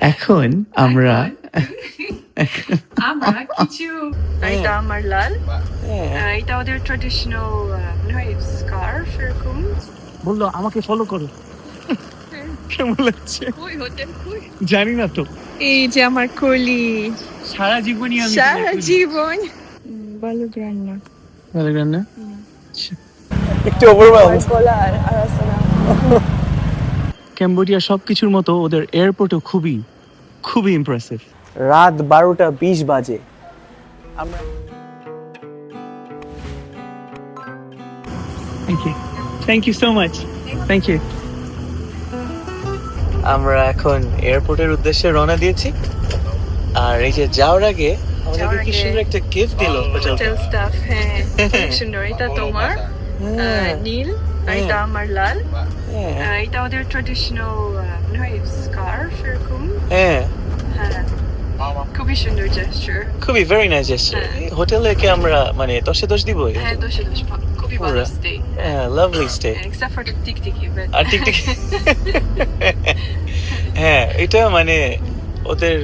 এখন আমরা আমরা কিছু এটা আমার লাল এটা ওদের ট্র্যাডিশনাল মনে হয় স্কার্ফ এরকম বললো আমাকে ফলো করো। কেমন লাগছে কই হোটেল কই জানি না তো। এই যে আমার কলি সারা জীবনই আমি সারা জীবন ভালো রান্না ভালো রান্না একটু ওভারওয়েলড। বলা আর আসসালাম ক্যাম্বোডিয়া সবকিছুর মতো ওদের এয়ারপোর্টও খুবই খুবই ইমপ্রেসিভ। রাত 12:20 বাজে। আমরা thank you so much. Thank you. আমরা এখন এয়ারপোর্টের উদ্দেশ্যে রওনা দিয়েছি। আর এই যে যাওয়ার আগে আমাদেরকে কি সুন্দর একটা গিফট দিল হোটেল। হোটেল স্টাফ হ্যাঁ অনেক সুন্দর এটা তোমার নীল আর এটা আমার লাল এটা ওদের ট্র্যাডিশনাল মনে হয় স্কার্ফ এরকম হ্যাঁ হ্যাঁ খুবই সুন্দর জেস্টার খুবই ভেরি নাইস জেস্টার। হোটেলে কি আমরা মানে 10 এ 10 দিব? হ্যাঁ 10 খুবই ভালো স্টে হ্যাঁ lovely stay. except for the টিকটিকি আর টিকটিক হ্যাঁ এটা মানে ওদের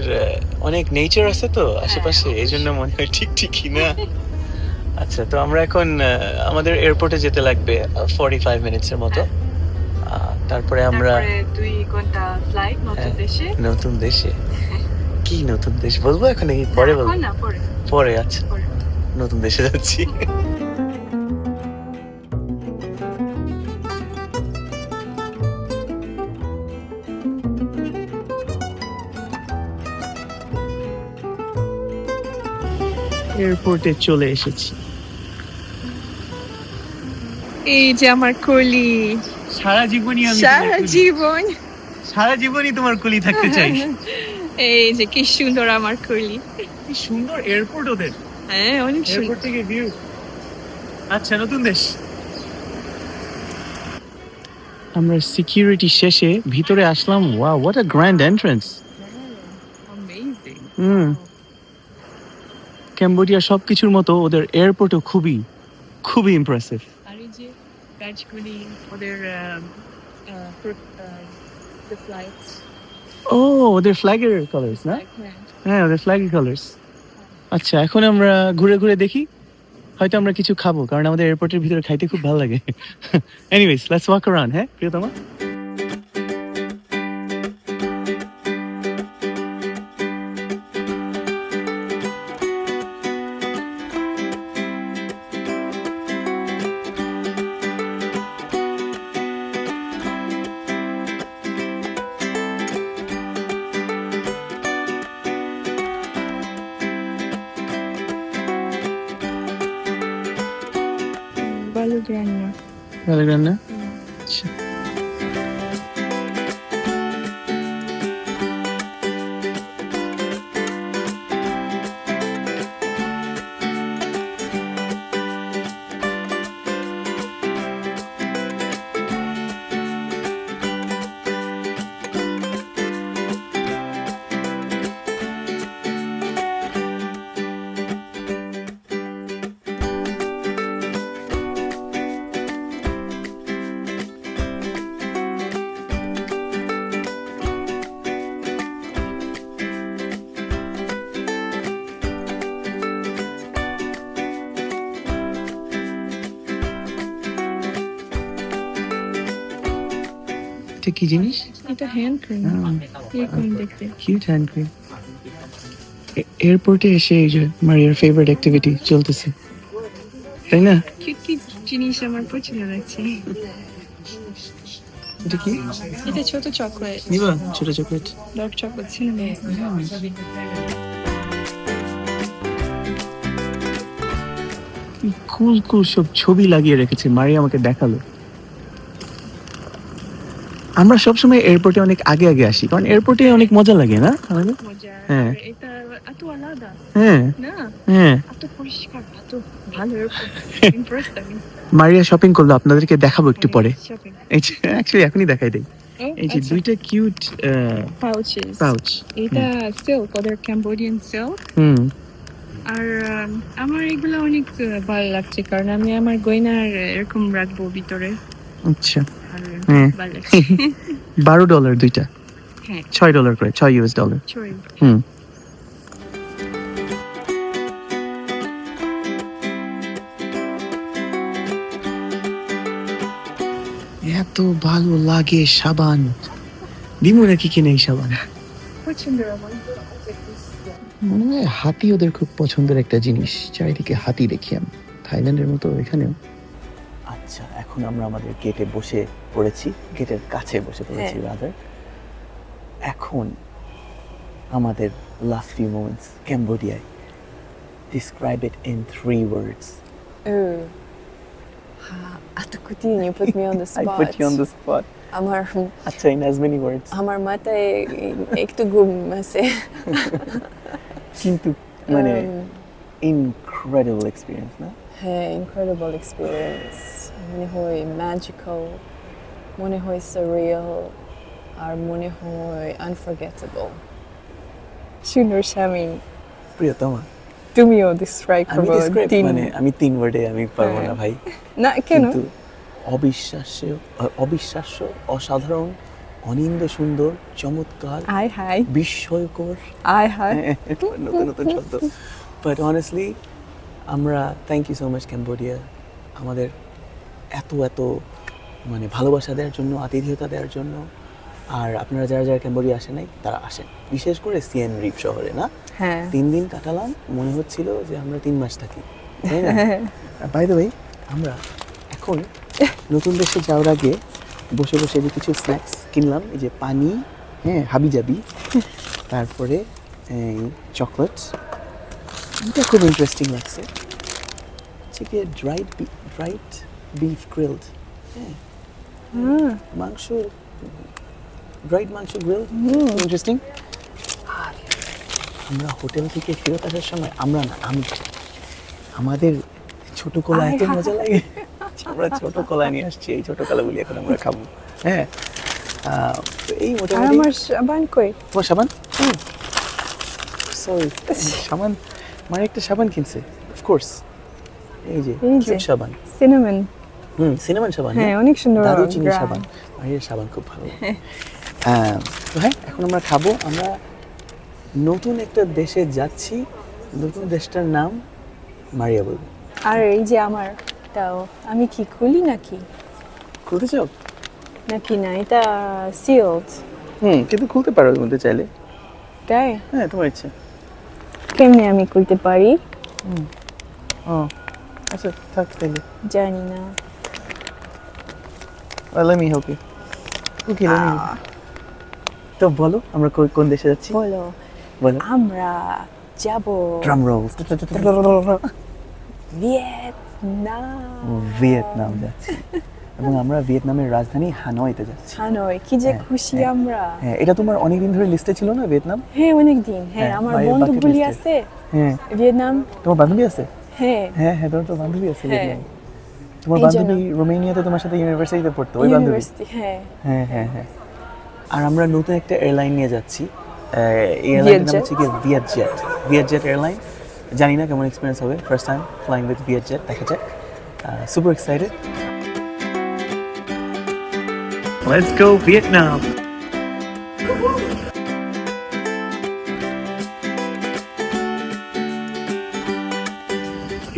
অনেক নেচার আছে তো আশেপাশে এই জন্য মনে হয় টিকটিকি না। আচ্ছা তো আমরা এখন আমাদের এয়ারপোর্টে যেতে লাগবে 45 মিনিটসের মতো। তারপরে আমরা 2 ঘন্টা ফ্লাইট নতুন দেশে নতুন দেশে কি নতুন দেশ বলবো এখন এই পরে বলবো না পরে পরে আচ্ছা নতুন দেশে যাচ্ছি। এয়ারপোর্টে চলে এসেছি। এই যে আমার কলি সারা জীবনই আমি সারা জীবন তোমার কলি থাকতে চাই। এই যে কি সুন্দর আমার কলি কি সুন্দর এয়ারপোর্ট ওদের। হ্যাঁ অনেক সুন্দর এয়ারপোর্ট থেকে ভিউ। আচ্ছা নতুন দেশ। আমরা সিকিউরিটি শেষে ভিতরে আসলাম। Wow what a grand entrance. Amazing Cambodia সবকিছুর মতো ওদের এয়ারপোর্টও খুবই খুবই ইমপ্রেসিভ। আর এই যে ব্যাচগুলি ওদের the flights ও ওদের ফ্ল্যাগের কালার্স না? হ্যাঁ ওদের ফ্ল্যাগের কালার্স। আচ্ছা এখন আমরা ঘুরে ঘুরে দেখি, হয়তো আমরা কিছু খাবো কারণ আমাদের এয়ারপোর্টের ভিতরে খাইতে খুব ভালো লাগে। Anyways let's walk around. হ্যাঁ প্রিয়তমা ভালো রান্না ভালো রান্না। আচ্ছা এটা কি জিনিস? এটা হ্যান্ড ক্রিম এরকম দেখতে কিউট হ্যান্ড ক্রিম। এয়ারপোর্টে এসে এই যে মারিয়ার ফেভারিট অ্যাক্টিভিটি চলতেছে তাই না? কিউট কিউট জিনিস আমার পছন্দ লাগছে। এটা কি? এটা ছোট চকলেট নিবা ছোট চকলেট ডার্ক চকলেট ছিল না কুল কুল সব ছবি লাগিয়ে রেখেছে। মারিয়া আমাকে দেখালো। আমরা সবসময় এয়ারপোর্টে অনেক আগে আগে আসি কারণ এয়ারপোর্টে অনেক মজা লাগে না আমাদের? মজা হ্যাঁ। এটা এত আলাদা হ্যাঁ না হ্যাঁ। এত পরিষ্কার এত ভালো ইমপ্রেসড আমি মারিয়া শপিং করলো, আপনাদেরকে দেখাবো একটু পরে। শপিং এই যে অ্যাকচুয়ালি এখনই দেখাই দেই। এই যে দুইটা কিউট পাউচেস পাউচ। এটা সিল্ক ওদের ক্যাম্বোডিয়ান সিল্ক হুম আর আমার এগুলো অনেক ভালো লাগছে কারণ আমি আমার গয়নার এরকম রাখবো ভিতরে আচ্ছা আর হ্যাঁ। ভালো লাগছে $12 দুইটা। হ্যাঁ $6 করে, $6 চড়ি হুম। এত ভালো লাগে সাবান, দিমু নাকি কিনে এই সাবান? পছন্দ আমার মনে হয় হাতি ওদের খুব পছন্দের একটা জিনিস, চারিদিকে হাতি দেখি আমি, থাইল্যান্ডের মতো এখানেও। আচ্ছা, এখন আমরা আমাদের গেটে বসে পড়েছি, গেটের কাছে বসে পড়েছি রাদার। এখন আমাদের লাস্ট ফিউ মোমেন্টস ক্যাম্বোডিয়ায়। Describe it in 3 words. Atakuti, you put me on the I spot. put you on the spot. আমার আচ্ছা, in as many words. আমার মাথায় একটু ঘুম আছে। কিন্তু মানে incredible experience, না? হ্যাঁ, incredible experience. মনে হয় magical, মনে হয় surreal, আর মনে হয় unforgettable. সুন্দর স্বামী, প্রিয়তমা, তুমিও describe আমি করবো describe মানে আমি 3 ওয়ার্ডে আমি পারবো না ভাই। না কেন? কিন্তু অবিশ্বাস্য, অসাধারণ, অনিন্দ সুন্দর, চমৎকার, আয় হাই, বিস্ময়কর, আয় হাই। নতুন নতুন শব্দ। বাট অনেস্টলি আমরা thank you so much Cambodia, আমাদের এত এত মানে ভালোবাসা দেওয়ার জন্য, আতিথেয়তা দেওয়ার জন্য। আর আপনারা যারা যারা ক্যাম্বোডিয়া আসেন নাই তারা আসেন, বিশেষ করে সিয়েন রিপ শহরে, না? হ্যাঁ 3 দিন কাটালাম, মনে হচ্ছিল যে আমরা 3 মাস থাকি, তাই না? বাই দ্য ওয়ে, আমরা এখন নতুন দেশে যাওয়ার আগে বসে বসে যে কিছু স্ন্যাক্স কিনলাম, এই যে পানি, হ্যাঁ, হাবিজাবি, তারপরে এই চকলেটস, এটা খুব ইন্টারেস্টিং লাগছে, হচ্ছে কি ড্রাইড বিফ গ্রিলড, হ্যাঁ, মাংস, ড্রাইড মাংস গ্রিলড, ইন্টারেস্টিং। আর আমরা হোটেল থেকে ফেরত আসার সময়, আমরা না, আমি, আমাদের ছোট কলা এত মজা লাগে, আমরা ছোট কলা নিয়ে আসছি, এই ছোট কলাগুলি এখন আমরা খাবো। হ্যাঁ, তো এই আর মোটামুটি। আমার সাবান কই? তোমার সাবান? সরি, সাবান মানে একটা সাবান কিনছে, অফকোর্স, এই যে এই যে। কিউট সাবান, সিনামন, সিনেমান সাবান, হ্যাঁ অনেক সুন্দর দারুচিনি গ্রাম। সাবান, মায়ের সাবান খুব ভালো। তো হ্যাঁ, এখন আমরা খাবো। আমরা নতুন একটা দেশে যাচ্ছি, নতুন দেশটার নাম মারিয়া বলবো। আর এই যে আমার তাও, আমি কি খুলি নাকি? খুলতে চাও? নাকি না, এটা সিলড। কিন্তু খুলতে পারো এর মধ্যে চাইলে, তাই হ্যাঁ, তোমার ইচ্ছে। কেমনে আমি খুলতে পারি? ও আচ্ছা, থাক তাইলে। জানি না। Let me help you. Okay, let me help you. তো বলো, আমরা কোন দেশে যাচ্ছি? বলো, বলো। আমরা যাব ড্রাম রোলস। ভিয়েতনাম যাচ্ছি, এবং আমরা ভিয়েতনামের রাজধানী হানয়তে যাচ্ছি। হানয়, কি যে খুশি আমরা। হ্যাঁ, এটা তোমার অনেকদিন ধরে লিস্টে ছিল না, ভিয়েতনাম? হ্যাঁ অনেক দিন, হ্যাঁ হ্যাঁ, আমার বাইরের বন্ধুগুলি bucket আছে হ্যাঁ, ভিয়েতনাম। তোমার বান্ধবী আছে? হ্যাঁ হ্যাঁ হ্যাঁ, তোমার তো বান্ধবী আছে হ্যাঁ। ভিয়েতনামে। তোমার এই জন্য। বান্ধবী রোমানিয়াতে তোমার সাথে ইউনিভার্সিটিতে পড়তো, ওই বান্ধবী? ইউনিভার্সিটি, হ্যাঁ। হ্যাঁ হ্যাঁ হ্যাঁ। আর আমরা নতুন একটা এয়ারলাইন নিয়ে যাচ্ছি, এই এয়ারলাইনের নাম হচ্ছে কি ভিয়েতজেট এয়ারলাইন। জানি না কেমন এক্সপিরিয়েন্স হবে, ফার্স্ট টাইম ফ্লাইং উইথ ভিয়েতজেট, দেখা যাক। Super excited. Let's go Vietnam.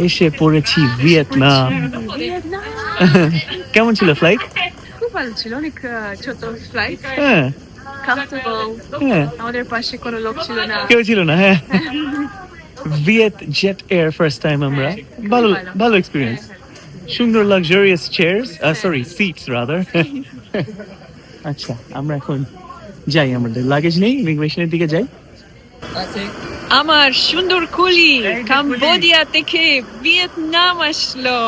এসে পড়েছি ভিয়েতনাম। কেমন ছিল ফ্লাইট? খুব ভালো ছিল, অনেক ছোট ফ্লাইট, হ্যাঁ কমফোর্টেবল, হ্যাঁ, আমাদের পাশে কোনো লোক ছিল না। কেউ ছিল না, হ্যাঁ। ভিয়েতজেট এয়ার ফার্স্ট টাইম আমরা, ভালো ভালো এক্সপিরিয়েন্স, সুন্দর luxurious chairs, sorry seats rather. আচ্ছা, আমরা এখন যাই, আমাদের লাগেজ নেই, ইমিগ্রেশনের দিকে যাই। আমার সুন্দর কুলি কাম্বোডিয়া থেকে ভিয়েতনাম আসলো,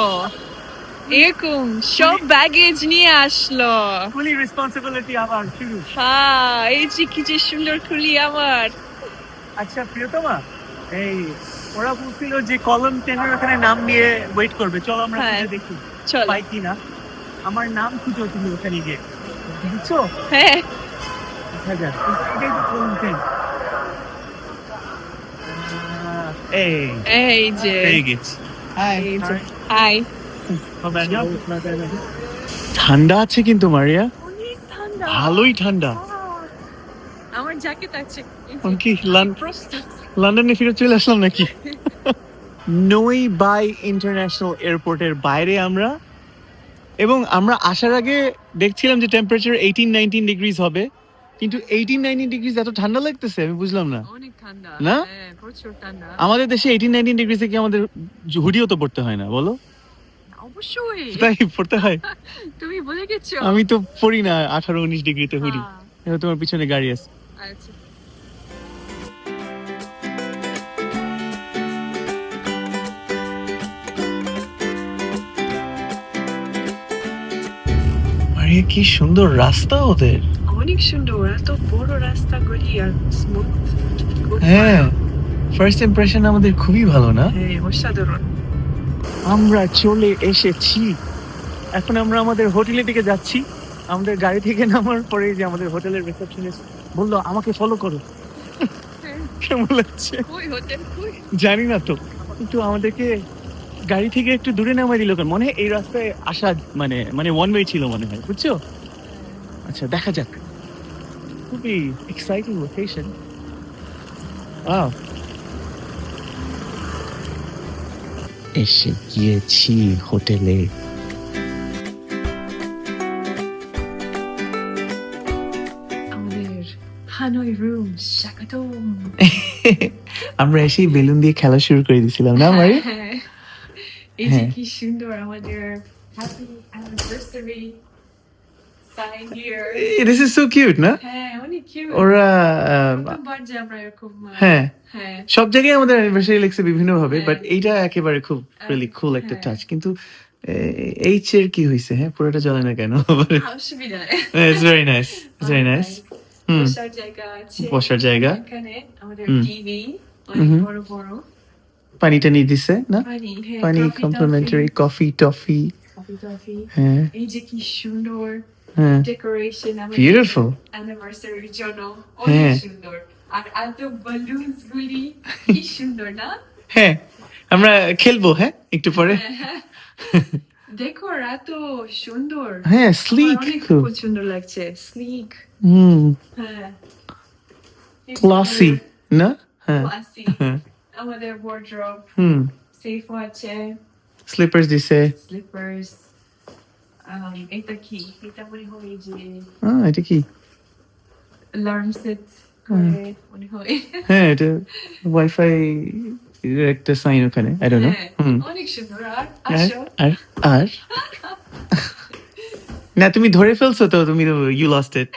এরকম সব ব্যাগেজ নিয়ে আসলো। ফুলি রেসপন্সিবিলিটি আমার শুরু। হ্যাঁ, এই যে কি যে সুন্দর কুলি আমার। আচ্ছা প্রিয়তমা, এই ওরা বলছিল যে কলম 10 ওখানে নাম নিয়ে ওয়েট করবে, চলো আমরা হ্যাঁ। খুঁজে দেখি চলো। পাই কিনা। আমার নাম খুঁজো তুমি ওখানে গিয়ে, বুঝছো? হ্যাঁ, দেখা যাক। এটাই তো কলম 10। এই যে পেয়ে গেছি। এই যে হাই। ঠান্ডা আছে কিন্তু মারিয়া, অনেক ঠান্ডা, ভালোই ঠান্ডা। জ্যাকেট আছে আমি কি প্রস্তুত লন্ডনে ফিরে চলে আসলাম নাকি? নই বাই ইন্টারন্যাশনাল এয়ারপোর্টের বাইরে আমরা, এবং আমরা আসার আগে দেখছিলাম যে টেম্পারেচার 18-19 ডিগ্রিজ হবে, কিন্তু 18-19 ডিগ্রিজ এত ঠান্ডা লাগতেছে আমি বুঝলাম না। অনেক ঠান্ডা, না? হ্যাঁ প্রচুর ঠান্ডা। আমাদের দেশে 18-19 ডিগ্রিজে কি আমাদের হুডিও তো পড়তে হয় না বলো? অবশ্যই তাই পড়তে হয়? তুমি বলে গেছো। আমি তো পড়ি না 18-19 ডিগ্রিতে হুডি। হ্যাঁ, এবার তোমার পিছনে গাড়ি আছে। আচ্ছা আরে কি সুন্দর রাস্তা ওদের। অনেক সুন্দর, এত বড় রাস্তাগুলি আর স্মুথ। হ্যাঁ, ফার্স্ট ইমপ্রেশন আমাদের খুবই ভালো না? হ্যাঁ অসাধারণ। আমরা চলে এসেছি, এখন আমরা আমাদের হোটেলের দিকে যাচ্ছি। আমাদের গাড়ি থেকে নামার পরে যে আমাদের হোটেলের রিসেপশনিস্ট বললো আমাকে ফলো করো। কেমন লাগছে কই হোটেল কই? জানি না তো, কিন্তু আমাদেরকে গাড়ি থেকে একটু দূরে নামাই দিল কেন, মনে হয় এই রাস্তায় আসা মানে মানে ওয়ান ওয়ে ছিল মনে হয়, বুঝছো? আচ্ছা দেখা যাক, খুবই এক্সাইটিং লোকেশন। এসে গিয়েছি হোটেলে। আমাদের হানয় রুম স্বাগতম। আমরা এসেই বেলুন দিয়ে খেলা শুরু করে দিয়েছিলাম না মারি? হ্যাঁ, এই যে কি সুন্দর আমাদের happy anniversary sign here. This is so cute না? হ্যাঁ অনেক কিউট। ওরা প্রথমবার যে আমরা এরকম হ্যাঁ হ্যাঁ সব জায়গায় আমাদের অ্যানিভার্সারি লিখছে বিভিন্ন ভাবে, হ্যাঁ। বাট এইটা একেবারে খুব রিয়েলি কুল একটা হ্যাঁ। টাচ। কিন্তু এইচ এর কি হয়েছে? হ্যাঁ পুরোটা চলে না কেন? অসুবিধা নেই। It's very nice, it's very nice. Hmm, বসার জায়গা আছে, বসার জায়গা, এখানে আমাদের হুম। টিভি অনেক হুম। বড় বড়। পানি টানি দিছে না? পানি হ্যাঁ, পানি coffee complimentary, coffee toffee. Toffee. হ্যাঁ এই যে কি সুন্দর হ্যাঁ, ডেকোরেশন আমাদের বিউটিফুল। অ্যানিভার্সারির জন্য হ্যাঁ। অনেক সুন্দর। আর এত বালুনস গুলি কি সুন্দর না? হ্যাঁ আমরা খেলবো হ্যাঁ একটু পরে। দেখো এত সুন্দর। হ্যাঁ আমার স্লিক অনেক খুব। পছন্দ লাগছে, স্লিক। হুম, হ্যাঁ ক্লাসি না? হ্যাঁ ক্লাসি। আমাদের ওয়ার্ড্রোব হুম, সেফ আছে, স্লিপার্স দিছে। স্লিপার্স। এটা কি? এটা মনে হয় এই যে এটা কি? অ্যালার্ম সেট করে মনে হয়। হ্যাঁ এটা ওয়াইফাই একটা সাইন ওখানে, আই ডোন্ট নো। হ্যাঁ, হুম, অনেক সুন্দর। আর আর আসো আর আর না তুমি ধরে ফেলছো তো, তুমি তো ইউ লস্ট ইট।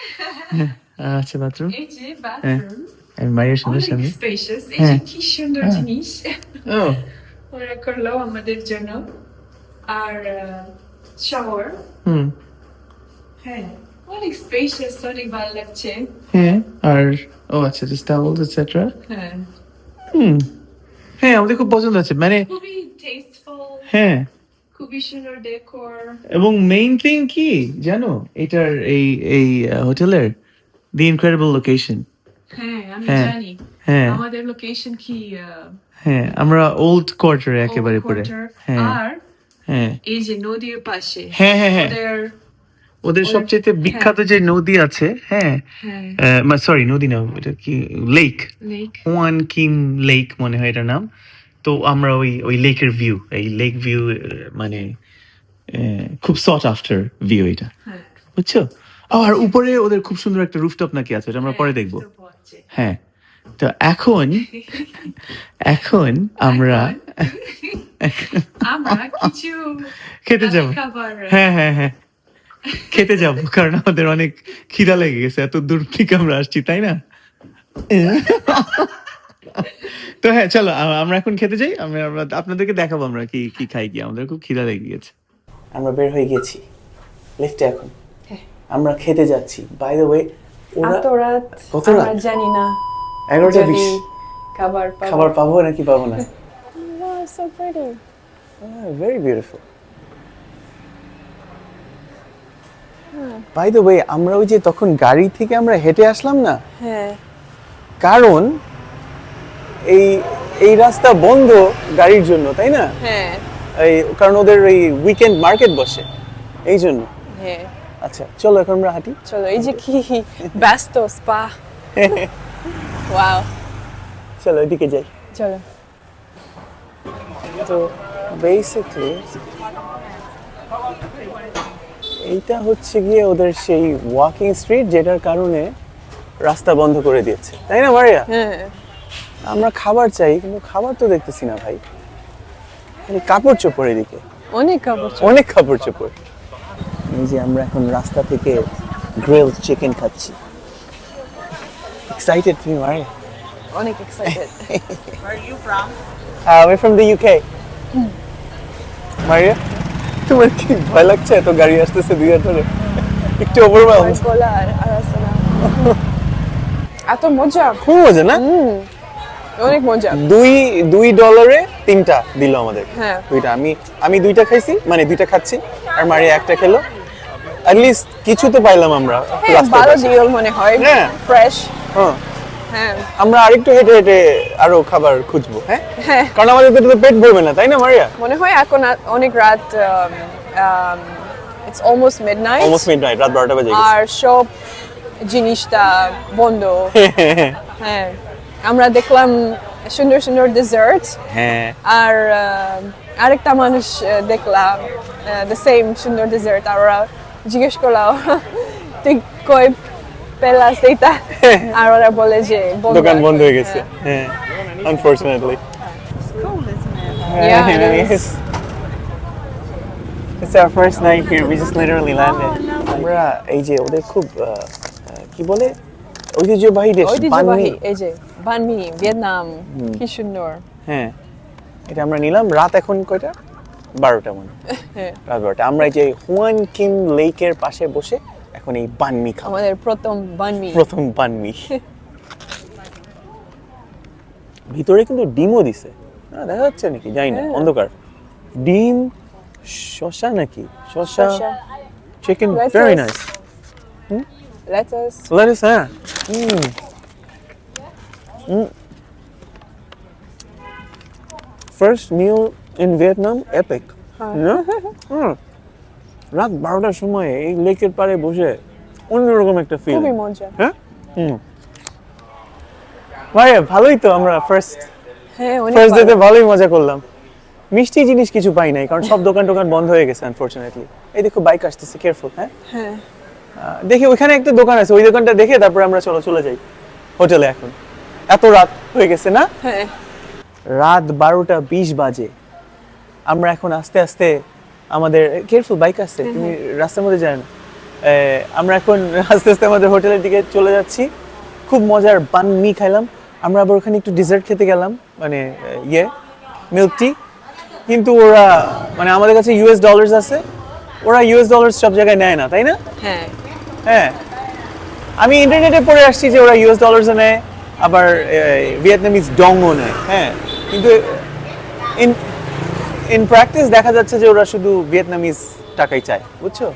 আচ্ছা বাথরুম, এই যে বাথরুম আমি মায়ের সামনে অনেক সামনে। স্পেশাস। এই যে হ্যাঁ। কি সুন্দর হ্যাঁ। জিনিস ও ওরা করলো আমাদের জন্য। আর শাওয়ার, হুম, হ্যাঁ অনেক স্পেশাস, অনেক ভালো লাগছে। হ্যাঁ আর ও আচ্ছা জাস্ট টাওয়েলস এটসেট্রা। হ্যাঁ হুম, হ্যাঁ আমাদের খুব পছন্দ আছে, মানে খুবই টেস্টফুল, হ্যাঁ। খুবই সুন্দর ডেকোর। এবং মেইন থিং কি জানো এটার, এই এই হোটেলের দি ইনক্রেডিবল লোকেশন। হ্যাঁ আমি হ্যাঁ। জানি হ্যাঁ আমাদের লোকেশন কি হ্যাঁ, আমরা ওল্ড কোয়ার্টারে একেবারে Old পরে। Quarter। হ্যাঁ আর হ্যাঁ এই যে নদীর পাশে হ্যাঁ হ্যাঁ হ্যাঁ, ওদের ওদের সবচেয়ে বিখ্যাত যে নদী আছে, হ্যাঁ হ্যাঁ সরি নদী না, এটা কি lake, lake. One king lake মনে হয় এটার নাম। তো আমরা ওই ওই লেকের ভিউ, এই লেক ভিউ মানে খুব সট আফটার ভিউ এটা, হ্যাঁ বুঝছো? আর উপরে ওদের খুব সুন্দর একটা রুফটপ নাকি আছে, ওটা আমরা পরে দেখবো। হ্যাঁ তো এখন এখন আমরা আমরা কিছু খেতে যাবো। খাবার হ্যাঁ হ্যাঁ হ্যাঁ, খেতে যাবো, কারণ আমাদের অনেক খিদা লেগে গেছে, এত দূর থেকে আমরা আসছি তাই না? তো হ্যাঁ চলো আমরা এখন খেতে যাই। আমরা আপনাদেরকে দেখাবো আমরা কি কি খাই, কি আমাদের খুব খিদা লেগে গেছে। আমরা বের হয়ে গেছি লিফটে এখন। হ্যাঁ। আমরা খেতে যাচ্ছি। বাই দ্য ওয়ে ওরা এত রাত কত আমরা রাত? জানি না 11:20 খাবার পাবো। খাবার পাবো নাকি পাবো না। Wow, so pretty. Very beautiful. By the way আমরা ওই যে তখন গাড়ি থেকে আমরা হেঁটে আসলাম না, হ্যাঁ কারণ এই এই রাস্তা বন্ধ গাড়ির জন্য, তাই না? হ্যাঁ এই কারণ ওদের এই উইকেন্ড মার্কেট বসে এই জন্য। হ্যাঁ আচ্ছা চলো এখন আমরা হাঁটি। চলো, এই যে কি ব্যস্ত স্পা। ওয়াও চলো এদিকে যাই। চলো তো বেসিকলি এইটা হচ্ছে গিয়ে ওদের সেই ওয়াকিং স্ট্রিট, যেটার কারণে রাস্তা বন্ধ করে দিয়েছে, তাই না মারিয়া? হ্যাঁ আমরা খাবার চাই, কিন্তু খাবার তো দেখতেছি না ভাই, খালি কাপড় চোপড় এদিকে, অনেক কাপড় চোপড়। অনেক কাপড় চোপড়। এই যে আমরা এখন রাস্তা থেকে গ্রিলড চিকেন খাচ্ছি। এক্সাইটেড তুমি মারিয়া? অনেক excited. We're from the UK. মারিয়া, তোমার কি ভয় লাগছে? এত গাড়ি আসতেছে দুই ধরে, একটু ওভারওয়েলম? গলা আর আসে না। এত মজা, খুব মজা না? অনেক মজা। $2 তিনটা দিল আমাদের। হ্যাঁ। দুইটা, আমি দুইটা খাইছি, মানে দুইটা খাচ্ছি, আর মারিয়া একটা খেলো। at least কিছু তো পাইলাম আমরা হ্যাঁ, রাস্তার ভালো পাশে। ডিল মনে হয়, হ্যাঁ। ফ্রেশ। হ্যাঁ, হ্যাঁ আমরা আরেকটু হেঁটে হেঁটে আরো খাবার খুঁজবো। হ্যাঁ, হ্যাঁ কারণ আমাদের তো পেট ভরবে না, তাই না মারিয়া? মনে হয় এখন অনেক রাত, it's almost midnight, almost midnight, রাত 12টা বাজে গেছে। আর সব জিনিসটা বন্ধ। হ্যাঁ, আমরা দেখলাম সুন্দর সুন্দর ডেজার্ট, হ্যাঁ, আর আরেকটা মানুষ দেখলাম দ্য সেম সুন্দর ডেজার্ট, আর ওরা জিজ্ঞেস করলাম তুই কই পেলাস এইটা, আর ওরা বলে যে দোকান বন্ধ হয়ে গেছে। হ্যাঁ, unfortunately. Yeah, it is. It's our first night here. We just literally landed. আমরা এই যে ওদের খুব কি বলে ঐতিহ্যবাহী দেশ ঐতিহ্যবাহী, বানমি। এই যে বানমি, ভিয়েতনাম, কি সুন্দর। হ্যাঁ, এটা আমরা নিলাম। রাত এখন কয়টা? 12টা মনে হয়। হ্যাঁ, রাত 12টা। আমরা এই যে হুয়ান কিম লেকের পাশে বসে এখন এই বানমি খাবো, আমাদের প্রথম বানমি। প্রথম বানমি। ভিতরে কিন্তু ডিমও দিছে, দেখা যাচ্ছে নাকি জানি না, অন্ধকার। ডিম, শসা নাকি, শসা, শসা, chicken, Lettuce. Very nice. Lettuce, Lettuce, হ্যাঁ। First meal in Vietnam, epic. You know? রাত 12টার সময় এই লেকের পাড়ে বসে অন্যরকম একটা ফিল। খুবই মজা। হ্যাঁ, ভাইয়া ভালোই তো, আমরা ফার্স্ট হ্যাঁ, অনেক ফার্স্ট ভালো। ডেতে ভালোই মজা করলাম। মিষ্টি জিনিস কিছু পাই নাই, কারণ সব দোকান বন্ধ হয়ে গেছে আনফরচুনেটলি। এই দেখো বাইক আসতেছে, কেয়ারফুল। হ্যাঁ, হ্যাঁ, দেখি ওইখানে একটা দোকান আছে, ওই দোকানটা দেখে তারপরে আমরা চলে যাই হোটেলে। এখন এত রাত হয়ে গেছে না? হ্যাঁ, রাত 12:20 বাজে। আমরা এখন আস্তে আস্তে আমাদের, কেয়ারফুল বাইক আসছে, তুমি রাস্তার মধ্যে যাও না। আমরা এখন আস্তে আস্তে আমাদের হোটেলের দিকে চলে যাচ্ছি। খুব মজার বানমি খাইলাম। আমরা আবার ওখানে একটু ডেজার্ট খেতে গেলাম, মানে মিল্ক টি। কিন্তু ওরা, মানে আমাদের কাছে $US আছে, ওরা $US সব জায়গায় নেয় না, তাই না? হ্যাঁ, হ্যাঁ, আমি ইন্টারনেটে পড়ে আসছি যে ওরা $US নেয়, আবার ভিয়েতনামিজ ডংও নেয়। হ্যাঁ, কিন্তু ইন প্র্যাকটিস দেখা যাচ্ছে যে ওরা শুধু ভিয়েতনামিজ টাকাই চায়, বুঝছো?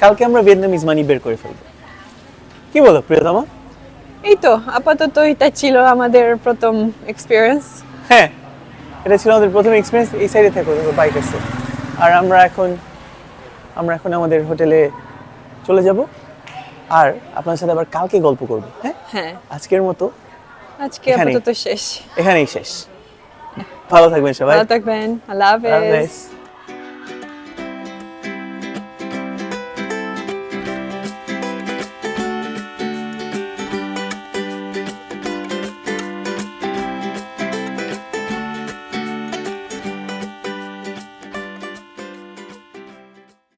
কালকে আমরা ভিয়েতনামিজ মানি বের করে ফেলবো। কি বলো প্রিয়তমা? এই তো আপাতত এটা ছিল আমাদের প্রথম এক্সপিরিয়েন্স। হ্যাঁ, এটা ছিল আমাদের প্রথম এক্সপিরিয়েন্স। এই সাইডে থাকো, দেখো বাইক আছে। আর আমরা এখন আমাদের হোটেলে চলে যাব, আর আপনার সাথে আবার কালকে গল্প করব। হ্যাঁ, হ্যাঁ, আজকের মতো আজকে এখানেই। আপাতত শেষ। এখানেই শেষ। ভালো থাকবেন সবাই। ভালো থাকবেন, আল্লাহ আল্লাহ হাফেজ। হাফেজ।